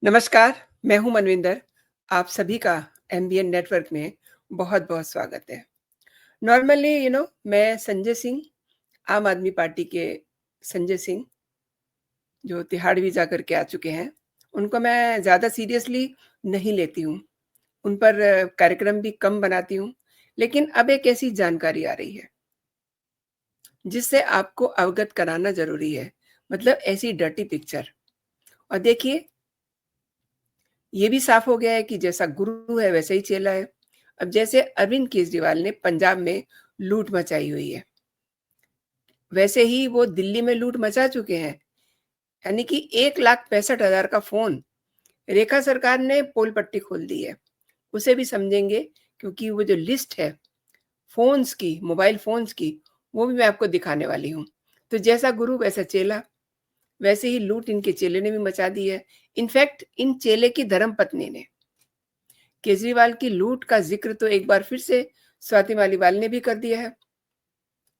नमस्कार, मैं हूँ मनविंदर। आप सभी का एमबीएन नेटवर्क में बहुत-बहुत स्वागत है। नॉर्मली मैं संजय सिंह, आम आदमी पार्टी के संजय सिंह, जो तिहाड़ वीज़ा करके आ चुके हैं, उनको मैं ज़्यादा सीरियसली नहीं लेती हूँ। उन पर कार्यक्रम भी कम बनाती हूँ, लेकिन अब एक ऐसी जानकारी आ रही है, जिससे आपको अवगत कराना ज़रूरी है। मतलब ऐसी डर्टी पिक्चर। और देखिए, ये भी साफ हो गया है कि जैसा गुरु है वैसा ही चेला है। अब जैसे अरविंद केजरीवाल ने पंजाब में लूट मचाई हुई है, वैसे ही वो दिल्ली में लूट मचा चुके हैं। यानी कि 1,65,000 का फ़ोन रेखा सरकार ने पोल पट्टी खोल दी है। उसे भी समझेंगे, क्योंकि वो जो लिस्ट है फ़ोन्स की, मोबाइल फ़ोन्स की, वो भी मैं आपको दिखाने वाली हूँ। तो जैसा गुरु वैसा चेला, वैसे ही लूट इनके चेले ने भी मचा दी है। इनफैक्ट इन चेले की धर्मपत्नी ने केजरीवाल की लूट का ज़िक्र तो एक बार फिर से स्वाति मालीवाल ने भी कर दिया है,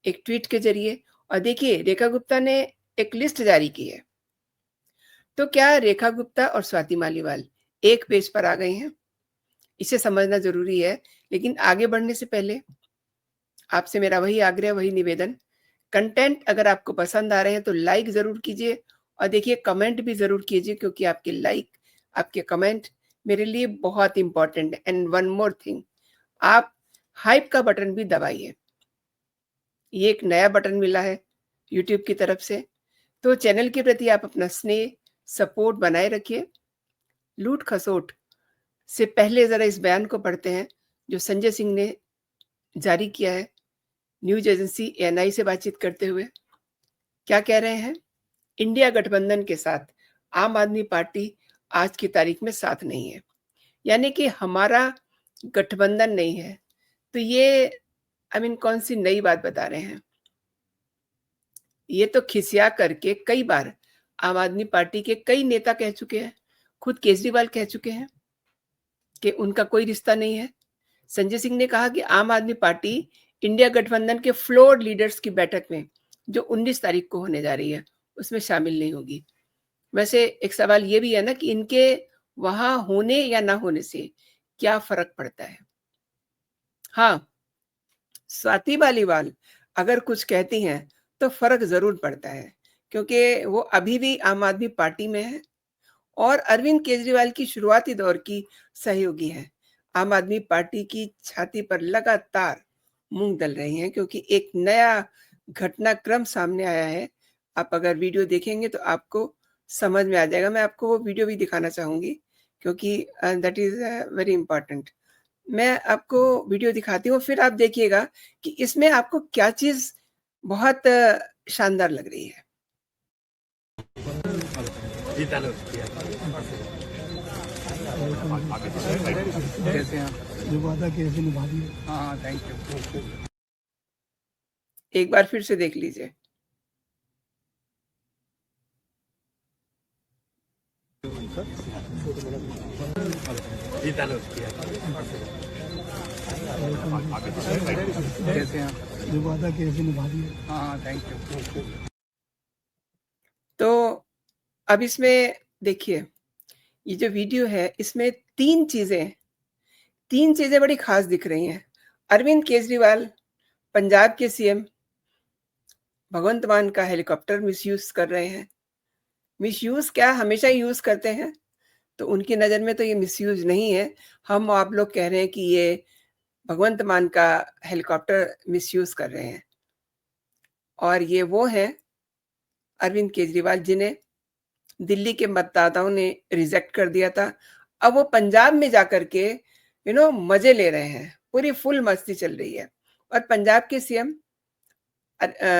एक ट्वीट के ज़रिए। और देखिए, रेखा गुप्ता ने एक लिस्ट जारी की है। तो क्या रेखा गुप्ता और स्वाति मालीवाल एक पेज पर आ गए हैं? इसे समझना ज़रूरी है। लेकिन आगे बढ़ने से पहले आपसे मेरा वही आग्रह, वही निवेदन, कंटेंट अगर आपको पसंद आ रहे हैं तो लाइक ज़रूर कीजिए, और देखिए कमेंट भी ज़रूर कीजिए, क्योंकि आपके लाइक, आपके कमेंट मेरे लिए बहुत इम्पोर्टेंट है। एंड वन मोर थिंग, आप हाइप का बटन भी दबाइए। ये एक नया बटन मिला है यूट्यूब की तरफ से, तो चैनल के प्रति आप अपना स्नेह, सपोर्ट बनाए रखिए। लूट-खसोट से पहले ज़रा इस बयान को पढ़ते हैं, जो संजय सिंह ने जारी किया है, न्यूज़ एजेंसी एएनआई से बातचीत करते हुए। क्या कह रहे हैं? इंडिया गठबंधन के साथ आम आदमी पार्टी आज की तारीख में साथ नहीं है। यानी कि हमारा गठबंधन नहीं है। तो ये कौन-सी नई बात बता रहे हैं? ये तो खिसिया करके कई बार आम आदमी पार्टी के कई नेता कह चुके हैं, खुद केजरीवाल कह चुके हैं कि उनका कोई रिश्ता नहीं है। संजय सिंह ने कहा कि आम आदमी पार्टी इंडिया गठबंधन के फ्लोर लीडर्स की बैठक में, जो 19 तारीख को होने जा रही है, उसमें शामिल नहीं होगी। वैसे एक सवाल ये भी है ना कि इनके वहाँ होने या ना होने से क्या फ़र्क पड़ता है? हाँ, स्वाति मालीवाल अगर कुछ कहती हैं, तो फ़र्क ज़रूर पड़ता है, क्योंकि वो अभी भी आम आदमी पार्टी में हैं और अरविंद केजरीवाल की शुरुआती दौर की सहयोगी हैं। आम आदमी पार्टी की छाती पर लगातार मूँग दल रही हैं, क्योंकि एक नया घटनाक्रम सामने आया है। आप अगर वीडियो देखेंगे तो आपको समझ में आ जाएगा। मैं आपको वो वीडियो भी दिखाना चाहूँगी, क्योंकि दैट इज़ वेरी इम्पोर्टेंट। मैं आपको वीडियो दिखाती हूँ, फिर आप देखिएगा कि इसमें आपको क्या चीज़ बहुत शानदार लग रही है। जी चालू कैसे हैं आप? जो वादा किया ऐसे निभा दिए। हाँ थैंक यू। एक बार फिर से देख लीजिए। जी चालू कैसे हैं आप? जो वादा किया ऐसे निभा दिए। हाँ थैंक यू। तो अब इसमें देखिए, ये जो वीडियो है इसमें 3 चीज़ें बड़ी ख़ास दिख रही हैं। अरविंद केजरीवाल पंजाब के सीएम भगवंत मान का हेलीकॉप्टर मिसयूज़ कर रहे हैं। मिसयूज़ क्या, हमेशा ही यूज़ करते हैं, तो उनकी नज़र में तो ये मिसयूज़ नहीं है। हम आप लोग कह रहे हैं कि ये भगवंत मान का हेलीकॉप्टर मिसयूज़ कर रहे हैं। और ये वो हैं अरविंद केजरीवाल, जिन्हें दिल्ली के मतदाताओं ने रिजेक्ट कर दिया था। अब वो पंजाब में जाकर के मज़े ले रहे हैं, पूरी फुल मस्ती चल रही है। और पंजाब के सीएम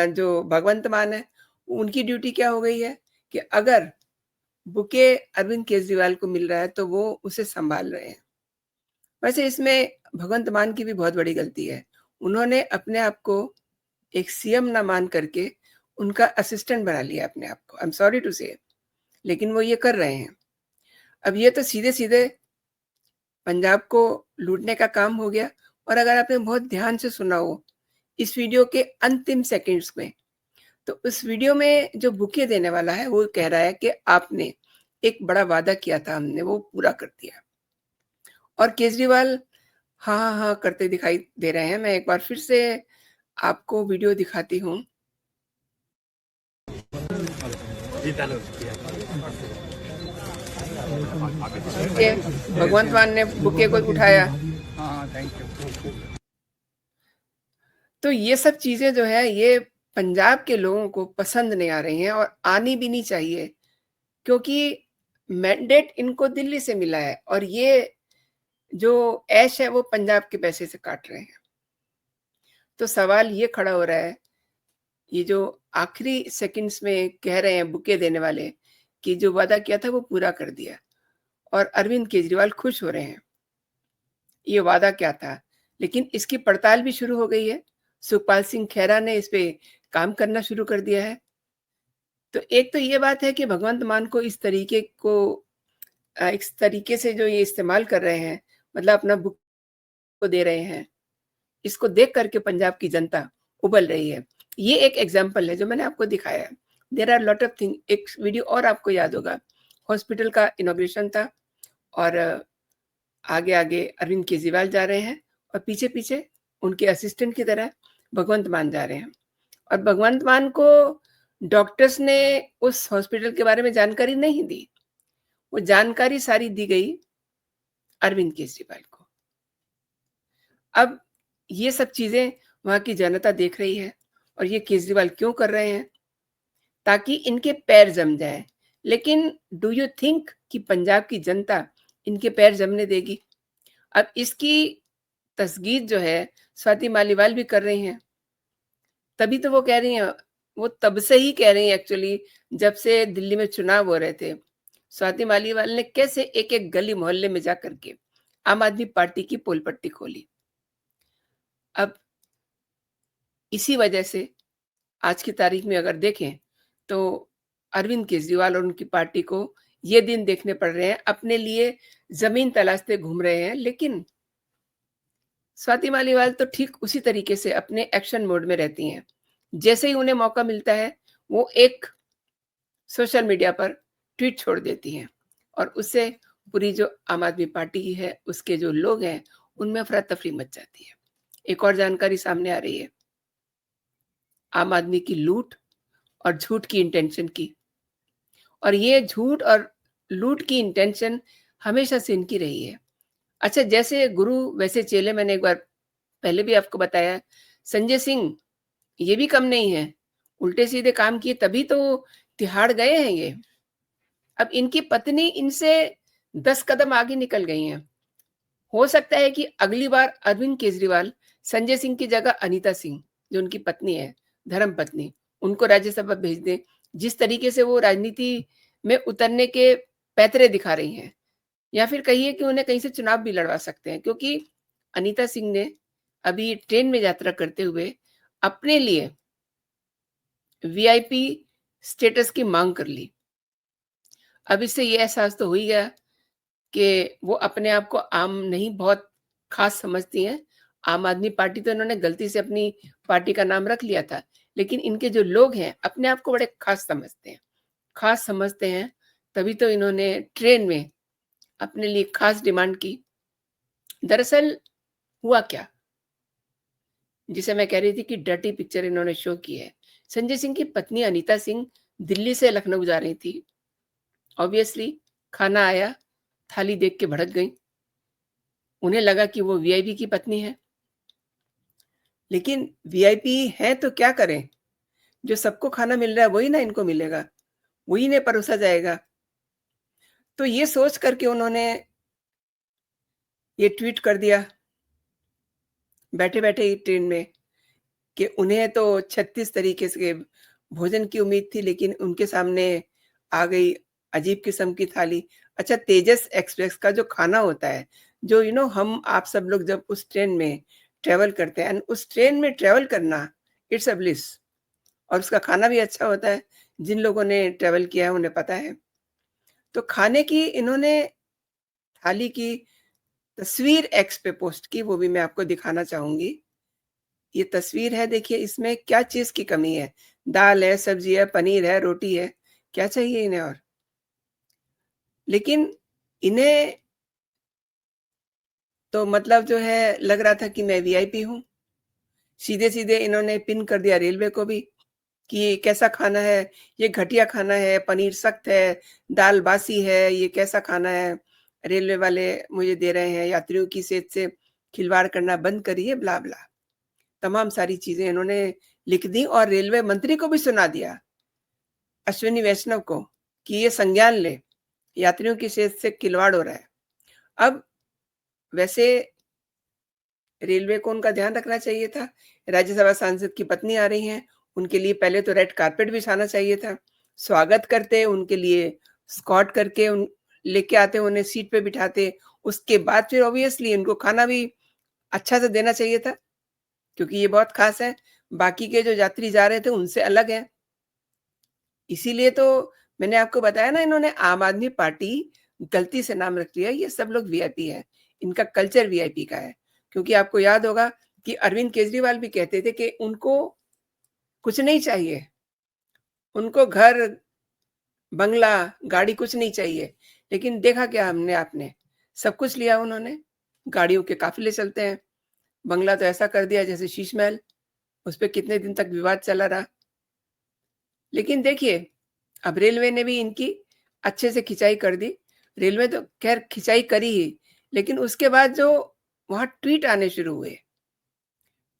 जो भगवंत मान है, उनकी ड्यूटी क्या हो गई है कि अगर बुके अरविंद केजरीवाल को मिल रहा है, तो वो उसे सँभाल रहे हैं। वैसे इसमें भगवंत मान की भी बहुत बड़ी गलती है। उन्होंने अपने आप को एक सीएम ना मान करके उनका असिस्टेंट बना लिया अपने आप को। आई एम सॉरी टू से, लेकिन वो ये कर रहे हैं। अब ये तो सीधे-सीधे पंजाब को लूटने का काम हो गया। और अगर आपने बहुत ध्यान से सुना हो इस वीडियो के अंतिम सेकंड्स में, तो उस वीडियो में जो बुके देने वाला है वो कह रहा है कि आपने एक बड़ा वादा किया था हमने, वो पूरा कर दिया। और केजरीवाल हाँ, हाँ, हाँ करते दिखाई दे रहे हैं। मैं एक बार फिर से आपको वीडियो दिखाती हूँ। ये भगवंत मान ने बुके को उठाया। हाँ, थैंक यू। तो ये सब चीज़ें जो है, ये पंजाब के लोगों को पसंद नहीं आ रही हैं और आनी भी नहीं चाहिए, क्योंकि मैंडेट इनको दिल्ली से मिला है और ये जो ऐश है वो पंजाब के पैसे से काट रहे हैं। तो सवाल ये खड़ा हो रहा है, ये जो आखिरी सेकंड्स में कह रहे हैं बुके देने वाले कि जो वादा किया था वो पूरा कर दिया, और अरविंद केजरीवाल खुश हो रहे हैं। ये वादा क्या था? लेकिन इसकी पड़ताल भी शुरू हो गई है। सुखपाल सिंह खैरा ने इस पे काम करना शुरू कर दिया है। तो एक तो ये बात है कि भगवंत मान को इस तरीके से जो ये इस्तेमाल कर रहे हैं, मतलब अपना बुक को दे रहे हैं, इसको देख करके पंजाब की जनता उबल रही है। ये एक एग्जाम्पल है जो मैंने आपको दिखाया है। There are lot of thing. एक वीडियो और आपको याद होगा, हॉस्पिटल का इनॉग्रेशन था और आगे-आगे अरविंद केजरीवाल जा रहे हैं और पीछे-पीछे उनके असिस्टेंट की तरह भगवंत मान जा रहे हैं। और भगवंत मान को डॉक्टर्स ने उस हॉस्पिटल के बारे में जानकारी नहीं दी। वो जानकारी सारी दी गई अरविंद केजरीवाल को। अब ये सब चीज़ें वहाँ की जनता देख रही है और ये केजरीवाल क्यों कर रहे हैं? ताकि इनके पैर जम जाएँ। लेकिन डू यू थिंक कि पंजाब की जनता इनके पैर जमने देगी? अब इसकी तस्दीक जो है स्वाति मालीवाल भी कर रही हैं। तभी तो वो कह रही हैं, वो तब से ही कह रही हैं एक्चुअली, जब से दिल्ली में चुनाव हो रहे थे। स्वाति मालीवाल ने कैसे एक-एक गली मोहल्ले में जा कर के आम आदमी पार्टी की पोल पट्टी खोली। अब इसी वजह से आज की तारीख में अगर देखें तो अरविंद केजरीवाल और उनकी पार्टी को ये दिन देखने पड़ रहे हैं, अपने लिए ज़मीन तलाशते घूम रहे हैं। लेकिन स्वाति मालीवाल तो ठीक उसी तरीके से अपने एक्शन मोड में रहती हैं। जैसे ही उन्हें मौका मिलता है, वो एक सोशल मीडिया पर ट्वीट छोड़ देती हैं और उससे पूरी जो आम आदमी पार्टी की है, उसके जो लोग हैं, उनमें अफरा-तफरी मच जाती है। एक और जानकारी सामने आ रही है, आम आदमी की लूट और झूठ की इंटेंशन की। और ये झूठ और लूट की इंटेंशन हमेशा से इनकी रही है। अच्छा, जैसे गुरु वैसे चेले, मैंने एक बार पहले भी आपको बताया, संजय सिंह ये भी कम नहीं है, उल्टे-सीधे काम किए तभी तो तिहाड़ गए हैं ये। अब इनकी पत्नी इनसे 10 कदम आगे निकल गई हैं। हो सकता है कि अगली बार अरविंद केजरीवाल संजय सिंह की जगह अनीता सिंह, जो उनकी पत्नी है, धर्मपत्नी, उनको राज्यसभा भेज दें। जिस तरीके से वो राजनीति में उतरने के पैतरे दिखा रही हैं, या फिर कहिए कि उन्हें कहीं से चुनाव भी लड़वा सकते हैं, क्योंकि अनीता सिंह ने अभी ट्रेन में यात्रा करते हुए अपने लिए वीआईपी स्टेटस की माँग कर ली। अब इससे ये एहसास तो हो ही गया कि वो अपने आप को आम नहीं, बहुत ख़ास समझती हैं। आम आदमी पार्टी तो इन्होंने गलती से अपनी पार्टी का नाम रख लिया था, लेकिन इनके जो लोग हैं, अपने आप को बड़े ख़ास समझते हैं। ख़ास समझते हैं, तभी तो इन्होंने ट्रेन में अपने लिए ख़ास डिमांड की। दरअसल हुआ क्या, जिसे मैं कह रही थी कि डर्टी पिक्चर इन्होंने शो की है। संजय सिंह की पत्नी अनीता सिंह दिल्ली से लखनऊ जा रही थी। ऑब्वियसली खाना आया, थाली देख के भड़क गईं। उन्हें लगा कि वो वीआईपी की पत्नी है। लेकिन वीआईपी हैं तो क्या करें? जो सबको खाना मिल रहा है वही ना इनको मिलेगा, वही इन्हें परोसा जाएगा। तो ये सोच करके उन्होंने ये ट्वीट कर दिया, बैठे-बैठे ही ट्रेन में, कि उन्हें तो 36 तरीके से भोजन की उम्मीद थी, लेकिन उनके सामने आ गई अजीब किस्म की थाली। अच्छा, तेजस एक्सप्रेस का जो खाना होता है, जो हम आप सब लोग जब उस ट्रेन में ट्रैवल करते हैं, एंड उस ट्रेन में ट्रैवल करना, इट्स अ ब्लिस। और उसका खाना भी अच्छा होता है। जिन लोगों ने ट्रैवल किया है उन्हें पता है। तो खाने की इन्होंने थाली की तस्वीर एक्स पे पोस्ट की, वो भी मैं आपको दिखाना चाहूँगी। ये तस्वीर है, देखिए इसमें क्या चीज़ की कमी है? दाल है, सब्ज़ी है, पनीर है, रोटी है, क्या चाहिए इन्हें और? लेकिन इन्हें तो मतलब जो है लग रहा था कि मैं वीआईपी हूँ। सीधे-सीधे इन्होंने पिन कर दिया रेलवे को भी कि ये कैसा खाना है, ये घटिया खाना है, पनीर सख्त है, दाल बासी है, ये कैसा खाना है, रेलवे वाले मुझे दे रहे हैं, यात्रियों की सेहत से खिलवाड़ करना बंद करिए, ब्ला-ब्ला। तमाम सारी चीज़ें इन्होंने लिख दी और रेलवे मंत्री को भी सुना दिया, अश्विनी वैष्णव को, कि ये संज्ञान ले, यात्रियों की सेहत से खिलवाड़ हो रहा है। अब वैसे रेलवे को उनका ध्यान रखना चाहिए था। राज्यसभा सांसद की पत्नी आ रही हैं, उनके लिए पहले तो रेड कार्पेट बिछाना चाहिए था। स्वागत करते, उनके लिए एस्कॉर्ट करके उन लेके आते, उन्हें सीट पे बिठाते। उसके बाद फिर ऑब्वियसली उनको खाना भी अच्छा से देना चाहिए था, क्योंकि ये बहुत ख़ास है। बाकी के जो यात्री जा रहे थे, उनसे अलग है। इसीलिए तो मैंने आपको बताया ना, इन्होंने आम आदमी पार्टी गलती से नाम रख लिया। ये सब लोग वीआईपी हैं। इनका कल्चर वीआईपी का है। क्योंकि आपको याद होगा कि अरविंद केजरीवाल भी कहते थे कि उनको कुछ नहीं चाहिए। उनको घर, बंगला, गाड़ी कुछ नहीं चाहिए। लेकिन देखा क्या हमने आपने? सब कुछ लिया उन्होंने। गाड़ियों के काफ़िले चलते हैं। बंगला तो ऐसा कर दिया जैसे शीश महल। उसपे कितने दिन तक विवाद चला रहा। लेकिन देखिए, अब रेलवे ने भी इनकी अच्छे से खिंचाई कर दी। रेलवे तो ख़ैर खिंचाई करी ही, लेकिन उसके बाद जो वहाँ ट्वीट आने शुरू हुए,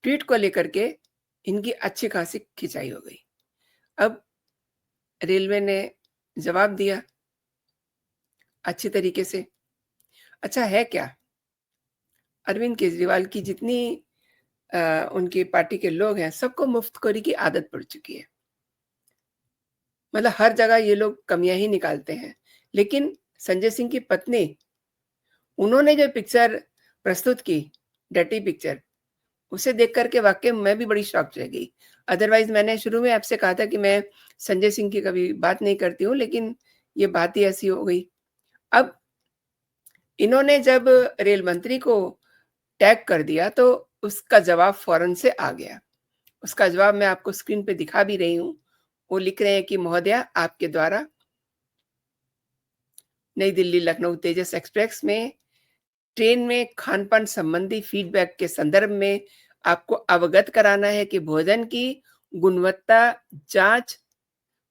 ट्वीट को लेकर के इनकी अच्छी खासी खिंचाई हो गई। अब रेलवे ने जवाब दिया अच्छी तरीके से। अच्छा है क्या? अरविंद केजरीवाल की जितनी उनकी पार्टी के लोग हैं, सबको मुफ्तखोरी की आदत पड़ चुकी है। मतलब हर जगह ये लोग कमियाँ ही निकालते हैं। लेकिन संजय सिंह की पत्नी, उन्होंने जो पिक्चर प्रस्तुत की, डर्टी पिक्चर, उसे देख कर के वाक़ई मैं भी बड़ी शॉक्ड रह गई। अदरवाइज़ मैंने शुरू में आपसे कहा था कि मैं संजय सिंह की कभी बात नहीं करती हूँ, लेकिन ये बात ही ऐसी हो गई। अब इन्होंने जब रेल मंत्री को टैग कर दिया, तो उसका जवाब फ़ौरन से आ गया। उसका जवाब मैं आपको स्क्रीन पे दिखा भी रही हूँ। वो लिख रहे हैं कि महोदया, आपके द्वारा नई दिल्ली लखनऊ तेजस एक्सप्रेस में ट्रेन में खान-पान संबंधी फीडबैक के संदर्भ में आपको अवगत कराना है कि भोजन की गुणवत्ता जाँच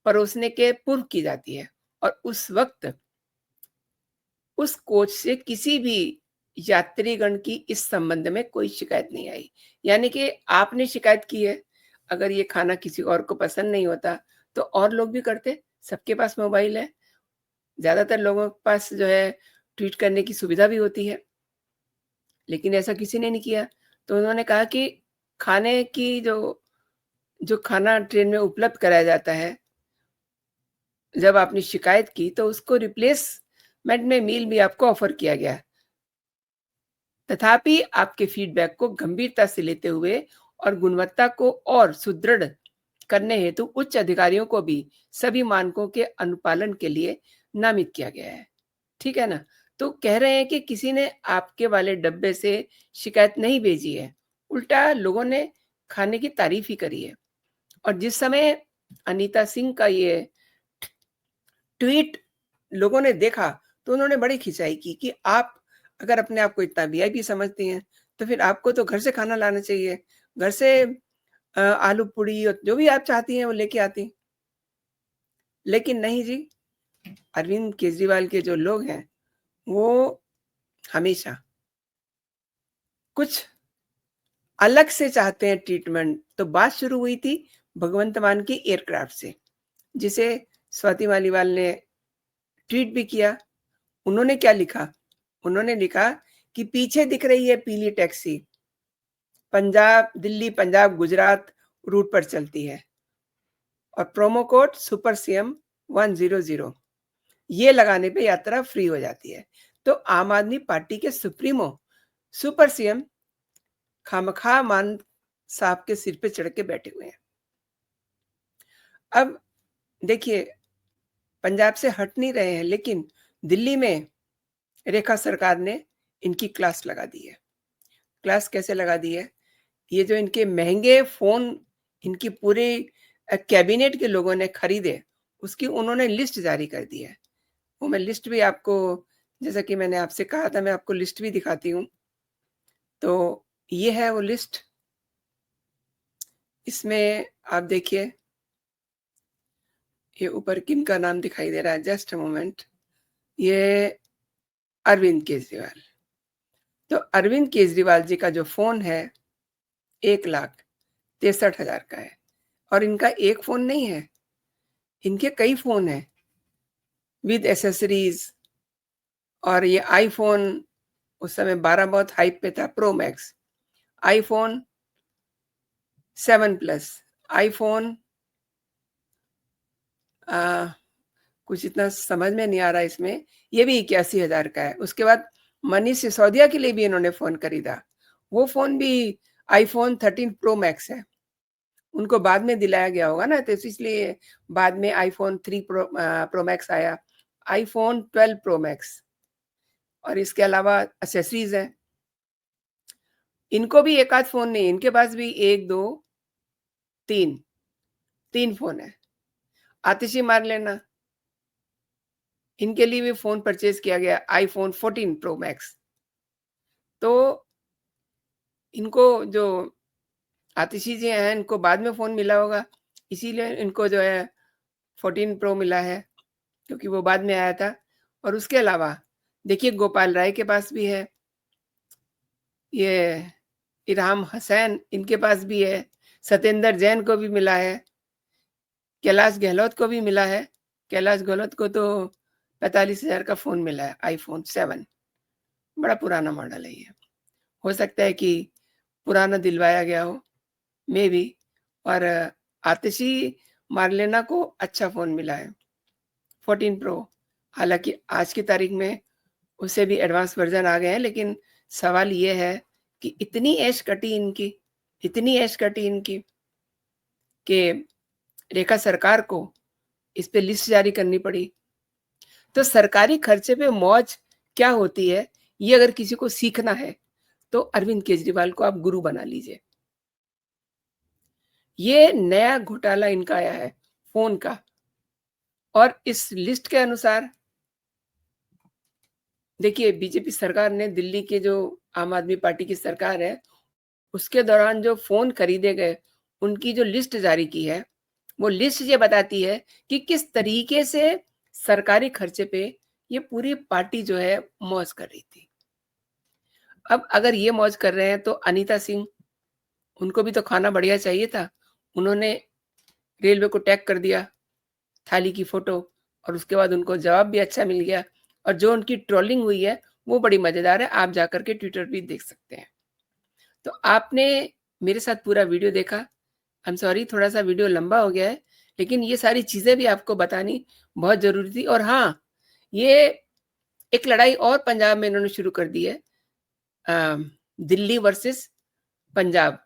परोसने के पूर्व की जाती है और उस वक़्त उस कोच से किसी भी यात्रीगण की इस संबंध में कोई शिकायत नहीं आई। यानी कि आपने शिकायत की है, अगर ये खाना किसी और को पसंद नहीं होता, तो और लोग भी करते, सबके पास मोबाइल है। ज़्यादातर लोगों के पास जो है ट्वीट करने की सुविधा भी होती है, लेकिन ऐसा किसी ने नहीं किया। तो उन्होंने कहा कि खाने की जो जो खाना ट्रेन में उपलब्ध कराया जाता है, जब आपने शिकायत की तो उसको रिप्लेसमेंट में मील भी आपको ऑफ़र किया गया। तथापि आपके फीडबैक को गंभीरता से लेते हुए और गुणवत्ता को और सुदृढ़ करने हेतु उच्च अधिकारियों को भी सभी मानकों के अनुपालन के लिए नामित किया गया है। ठीक है ना? तो कह रहे हैं कि किसी ने आपके वाले डब्बे से शिकायत नहीं भेजी है, उल्टा लोगों ने खाने की तारीफ़ ही करी है। और जिस समय अनीता सिंह का ये ट्वीट लोगों ने देखा, तो उन्होंने बड़ी खिंचाई की कि आप अगर अपने आप को इतना वीआईपी समझती हैं, तो फिर आपको तो घर से खाना लाना चाहिए। घर से आलू पूड़ी और जो भी आप चाहती हैं, वो लेके आती। लेकिन नहीं जी, अरविंद केजरीवाल के जो लोग हैं, वो हमेशा कुछ अलग से चाहते हैं ट्रीटमेंट। तो बात शुरू हुई थी भगवंत मान की एयरक्राफ्ट से, जिसे स्वाति मालीवाल ने ट्वीट भी किया। उन्होंने क्या लिखा? उन्होंने लिखा कि पीछे दिख रही है पीली टैक्सी, पंजाब दिल्ली, पंजाब, गुजरात रूट पर चलती है और प्रोमो कोड सुपर सीएम 100 ये लगाने पे यात्रा फ्री हो जाती है। तो आम आदमी पार्टी के सुप्रीमो सुपर सीएम खामखा मान साहब के सिर पे चढ़ के बैठे हुए हैं। अब देखिए, पंजाब से हट नहीं रहे हैं, लेकिन दिल्ली में रेखा सरकार ने इनकी क्लास लगा दी है। क्लास कैसे लगा दी है? ये जो इनके महँगे फ़ोन इनकी पूरी कैबिनेट के लोगों ने खरीदे, उसकी उन्होंने लिस्ट जारी कर दी है। वो मैं लिस्ट भी आपको, जैसा कि मैंने आपसे कहा था, मैं आपको लिस्ट भी दिखाती हूँ। तो ये है वो लिस्ट। इसमें आप देखिए, ये ऊपर किनका नाम दिखाई दे रहा है, जस्ट अ मोमेंट। ये अरविंद केजरीवाल। तो अरविंद केजरीवाल जी का जो फ़ोन है 1,63,000 का है, और इनका एक फ़ोन नहीं है, इनके कई फ़ोन हैं विद एक्सेसरीज़। और ये आईफ़ोन उस समय 12 बहुत हाइप पे था, pro max, iPhone 7 plus, iPhone uh, कुछ इतना समझ में नहीं आ रहा इसमें, ये भी 81,000 का है। उसके बाद मनीष सिसोदिया के लिए भी इन्होंने फ़ोन खरीदा, वो फ़ोन भी आईफ़ोन 13 प्रो मैक्स है। उनको बाद में दिलाया गया होगा ना, तो इसलिए बाद में आईफ़ोन 3 प्रो मैक्स आया, आईफ़ोन 12 प्रो मैक्स, और इसके अलावा एक्सेसरीज़ हैं। इनको भी एक आध फ़ोन नहीं, इनके पास भी 1, 2, 3, 3 फ़ोन हैं। आतिशी मार लेना, इनके लिए भी फ़ोन परचेज़ किया गया, आईफ़ोन 14 प्रो मैक्स। तो इनको जो आतिशी जी हैं, इनको बाद में फ़ोन मिला होगा, इसीलिए इनको जो है 14 प्रो मिला है, क्योंकि वो बाद में आया था। और उसके अलावा देखिए, गोपाल राय के पास भी है, ये इरहाम हसैन इनके पास भी है, सत्येंद्र जैन को भी मिला है, कैलाश गहलोत को भी मिला है। कैलाश गहलोत को तो 45,000 का फ़ोन मिला है, आईफ़ोन 7, बड़ा पुराना मॉडल है ये। हो सकता है कि पुराना दिलवाया गया हो, मेबी। और आतिशी मार्लेना को अच्छा फ़ोन मिला है, 14 प्रो। हालाँकि आज की तारीख में उससे भी एडवांस वर्ज़न आ गए हैं, लेकिन सवाल ये है कि इतनी ऐश कटी इनकी, इतनी ऐश कटी इनकी कि रेखा सरकार को इस पे लिस्ट जारी करनी पड़ी। तो सरकारी खर्चे पे मौज क्या होती है, ये अगर किसी को सीखना है, तो अरविंद केजरीवाल को आप गुरु बना लीजिए। ये नया घोटाला इनका आया है फ़ोन का, और इस लिस्ट के अनुसार देखिए, बीजेपी सरकार ने, दिल्ली के जो आम आदमी पार्टी की सरकार है, उसके दौरान जो फ़ोन खरीदे गए, उनकी जो लिस्ट जारी की है, वो लिस्ट ये बताती है कि किस तरीके से सरकारी खर्चे पे ये पूरी पार्टी जो है मौज कर रही थी। अब अगर ये मौज कर रहे हैं, तो अनीता सिंह, उनको भी तो खाना बढ़िया चाहिए था। उन्होंने रेलवे को टैग कर दिया, थाली की फ़ोटो, और उसके बाद उनको जवाब भी अच्छा मिल गया, और जो उनकी ट्रोलिंग हुई है, वो बड़ी मज़ेदार है, आप जाकर के ट्विटर पे देख सकते हैं। तो आपने मेरे साथ पूरा वीडियो देखा। आई एम सॉरी, थोड़ा-सा वीडियो लंबा हो गया है, लेकिन ये सारी चीज़ें भी आपको बतानी बहुत ज़रूरी थी। और हाँ, ये एक लड़ाई और पंजाब में इन्होंने शुरू कर दी है, अ, दिल्ली वर्सेस पंजाब।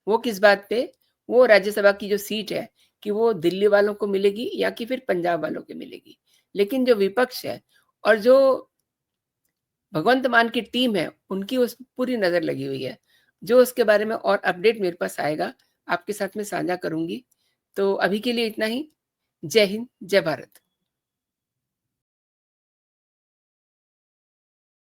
वो किस बात पे? वो राज्यसभा की जो सीट है, कि वो दिल्ली वालों को मिलेगी या कि फिर पंजाब वालों को मिलेगी। लेकिन जो विपक्ष है और जो भगवंत मान की टीम है, उनकी उस पूरी नज़र लगी हुई है। जो उसके बारे में और अपडेट मेरे पास आएगा, आपके साथ में साझा करूँगी। तो अभी के लिए इतना ही। जय हिंद, जय भारत।